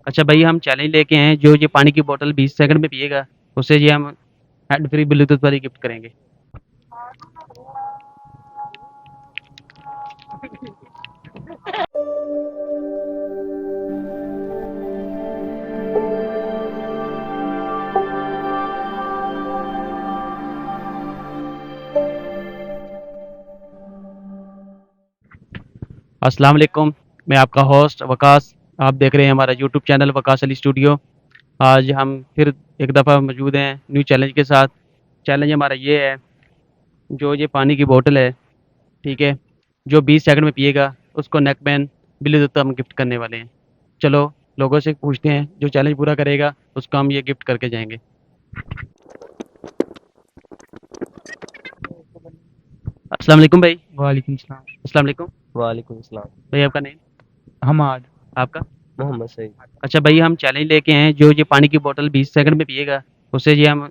अच्छा भाई, हम चैलेंज लेके आए हैं, जो ये पानी की बोतल 20 सेकंड में पिएगा उसे ये हम हैंड फ्री ब्लूटूथ वाली गिफ्ट करेंगे। अस्सलाम वालेकुम, मैं आपका होस्ट वकास। आप देख रहे हैं हमारा YouTube channel Waqas Ali studio. आज हम फिर एक दफ़ा मौजूद हैं न्यू चैलेंज के साथ। चैलेंज हमारा ये है, जो ये पानी की बोतल है, ठीक है, जो 20 सेकंड में पिएगा उसको नेकबैंड ब्लूटूथ हम गिफ्ट करने वाले हैं। चलो लोगों से पूछते हैं, जो चैलेंज पूरा करेगा उसको हम ये गिफ्ट करके जाएंगे। अस्सलाम वालेकुम भाई। वालेकुम सलाम। अस्सलाम वालेकुम वालेकुम सलाम। भाई, आपका नेम? हमाद। आपका? मोहम्मद सईद। अच्छा भाई, हम चैलेंज लेके आए हैं, जो ये पानी की बोतल 20 सेकंड में पिएगा उसे ये हम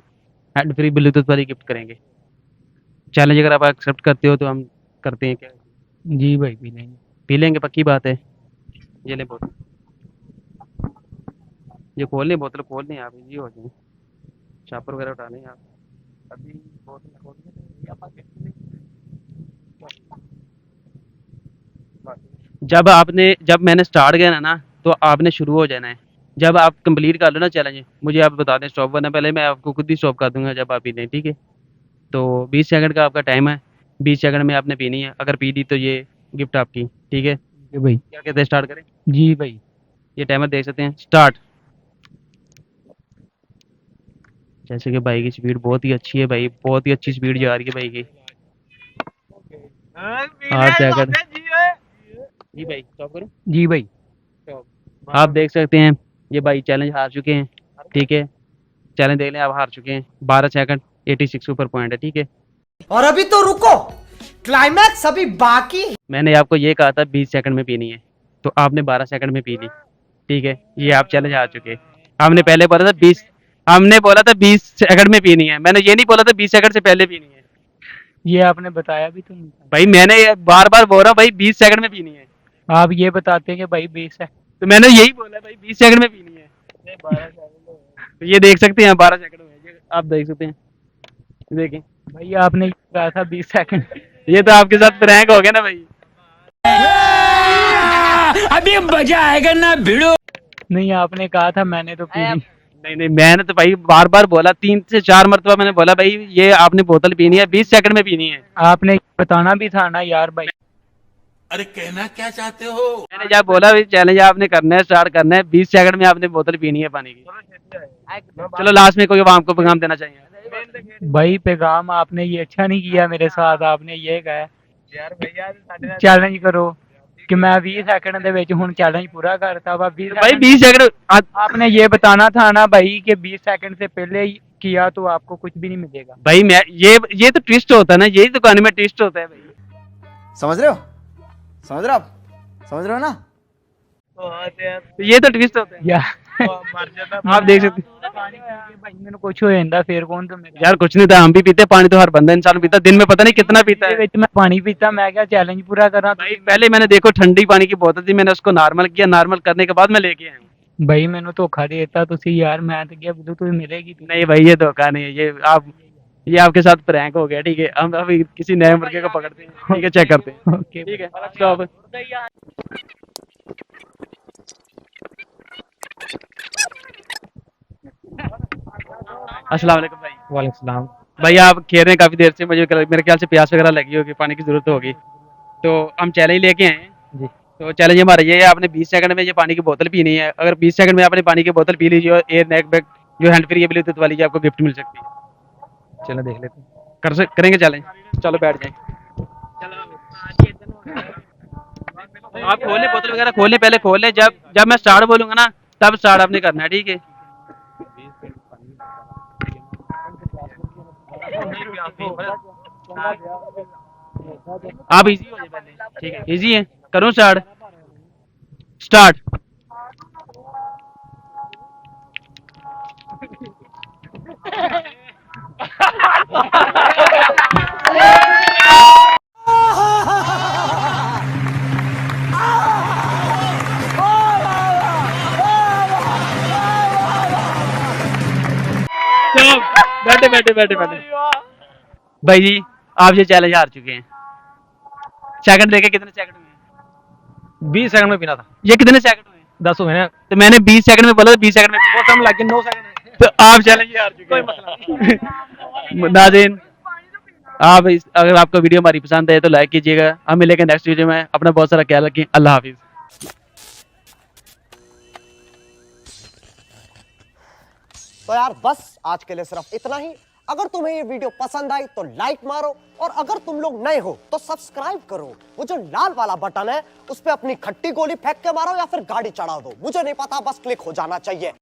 हैंड फ्री ब्लूटूथ वाली गिफ्ट करेंगे। चैलेंज अगर आप एक्सेप्ट करते हो तो हम करते हैं क्या? जी भाई पी लेंगे। पी लेंगे, पक्की बात है। ये ले बोतल, ये खोल लें, बोतल खोल लें आप, इजी हो जाए, छापर वगैरह उठा लें आप। अभी बोतल खोल लें। जब मैंने स्टार्ट किया ना, तो आपने शुरू हो जाना है। जब आप कंप्लीट कर लो ना चैलेंज, मुझे आप बता दें स्टॉप, वरना पहले मैं आपको खुद ही स्टॉप कर दूंगा जब आप पी लें, ठीक है? तो 20 सेकंड का आपका टाइम है। 20 सेकंड में आपने पीनी है, अगर पी ली तो ये गिफ्ट आपकी, ठीक है? जी भाई। क्या कहते हैं, स्टार्ट करें? जी भाई। ये टाइमर देख सकते हैं, स्टार्ट। जैसे कि भाई की स्पीड बहुत ही अच्छी है भाई, बहुत ही अच्छी स्पीड जा रही है भाई की। 8 सेकंड। जी भाई, स्टॉप करूं? जी भाई। आप देख सकते हैं ये भाई चैलेंज हार चुके हैं, ठीक है? चैलेंज देख लें, आप हार चुके हैं। 12 सेकंड, 86 ऊपर पॉइंट है, ठीक है? और अभी तो रुको, क्लाइमैक्स अभी बाकी। मैंने आपको ये कहा था 20 सेकंड में पीनी है, तो आपने 12 सेकंड में पी ली, ठीक है? ये आप चैलेंज हार चुके हैं। हमने बोला था 20 सेकंड में पीनी है, मैंने ये नहीं बोला था 20 सेकंड से पहले पीनी है। ये आपने बताया भी तो नहीं था। भाई मैंने बार बार बोल रहा हूँ भाई 20 सेकंड में पीनी है, आप ये बताते हैं कि भाई 20 है। तो मैंने यही बोला भाई 20 सेकंड में पीनी है। तो ये देख सकते हैं 12 सेकंड में, ये आप देख सकते हैं, देखें। भाई आपने ये कहा था 20 सेकंड। ये तो आपके साथ प्रैंक हो गया ना भाई। अभी मजा आएगा ना भिड़ो। नहीं आपने कहा था, मैंने तो पी ली। नहीं नहीं, मैंने तो भाई बार बार बोला, 3 से 4 मरतबा मैंने बोला भाई ये आपने बोतल पीनी है, 20 सेकंड में पीनी है। आपने बताना भी था ना यार भाई। अरे कहना क्या चाहते हो? मैंने जब बोला भाई चैलेंज आपने करना है, स्टार्ट करना है, 20 सेकंड में आपने बोतल पीनी है पानी की। चलो लास्ट में कोई आपको पैगाम देना चाहिए। भाई पैगाम आपने ये अच्छा नहीं किया मेरे साथ। आपने ये कहा चैलेंज करो कि मैं 20 सेकंड ਦੇ ਵਿੱਚ ਹੁਣ ਚੈलेंज पूरा करता। अब 20 भाई सेकंड 20 सेकंड आपने ये बताना था ना भाई कि 20 सेकंड से पहले ही किया तो आपको कुछ भी नहीं मिलेगा। भाई मैं ये तो ट्विस्ट होता है ना, यही तो कहानी में ट्विस्ट होता है भाई। समझ रहे हो, समझ रहे हो आप, समझ रहे हो ना? तो ये तो ट्विस्ट होता है या आप देख सकते हैं। भाई मैंने कुछ हो ਜਾਂਦਾ फिर कौन तो मेरा यार कुछ नहीं था, हम भी पीते पानी, तो हर बंदा इंसान पीता, दिन में पता नहीं कितना पीता है। ਵਿੱਚ मैं पानी पीता। मैं क्या चैलेंज पूरा करा। भाई पहले मैंने देखो ठंडी पानी की बोतल थी, मैंने उसको नॉर्मल किया, नॉर्मल करने के बाद मैं लेके आया हूँ। भाई मैंने धोखा देता ਤੁਸੀਂ यार। मैं तो क्या ब्लूटूथ मिलेगी तो नहीं भाई, ये धोखा नहीं है, ये आपके साथ प्रैंक हो गया, ठीक है? हम अभी किसी नए मुर्गे को पकड़ते हैं, ठीक है? चेक करते हैं, ओके ठीक है? स्टॉप। अस्सलाम वालेकुम भाई। वालेकुम सलाम। भाई आप खेल रहे हैं काफी देर से, मेरे ख्याल से प्यास वगैरह लगी होगी, पानी की जरूरत होगी, तो हम चैलेंज लेके आए हैं जी। तो चैलेंज हमारा ये है, आपने 20 सेकंड में ये पानी की बोतल पीनी है। अगर 20 सेकंड में आपने पानी की बोतल पी ली, जो एयर नेक बैग जो हैंड फ्री ब्लूटूथ वाली, आपको गिफ्ट मिल सकती है। चलो देख लेते हैं। करेंगे चैलेंज? चलो बैठ जाए। आप खोल लें, बोतल वगैरह खोल लें, पहले खोल लें, जब मैं स्टार्ट बोलूंगा ना तब स्टार्ट आपने करना है, ठीक है? आप इजी हो जाए पहले, ठीक है? इजी है, करूं स्टार्ट? स्टार्ट। बैठे बैठे बैठे बैठे भाई जी आप ये चैलेंज हार चुके हैं। सेकंड देखे कितने सेकंड हुए? 20 सेकंड में पीना था। ये कितने सेकंड हुए? 10 हुए ना। तो मैंने 20 सेकंड में बोला था 20 सेकंड में वो टाइम लग गया 9 सेकंड। तो आप चैलेंज हार चुके हैं। कोई मसला नाज़रीन आप अगर आपको वीडियो हमारी पसंद है तो लाइक कीजिएगा। हम मिलेंगे नेक्स्ट वीडियो में। अपना बहुत सारा ख्याल रखें। अल्लाह हाफिज़। तो यार बस आज के लिए सिर्फ इतना ही। अगर तुम्हें ये वीडियो पसंद आई तो लाइक मारो, और अगर तुम लोग नए हो तो सब्सक्राइब करो। वो जो लाल वाला बटन है उस पे अपनी खट्टी गोली फेंक के मारो या फिर गाड़ी चढ़ा दो, मुझे नहीं पता, बस क्लिक हो जाना चाहिए।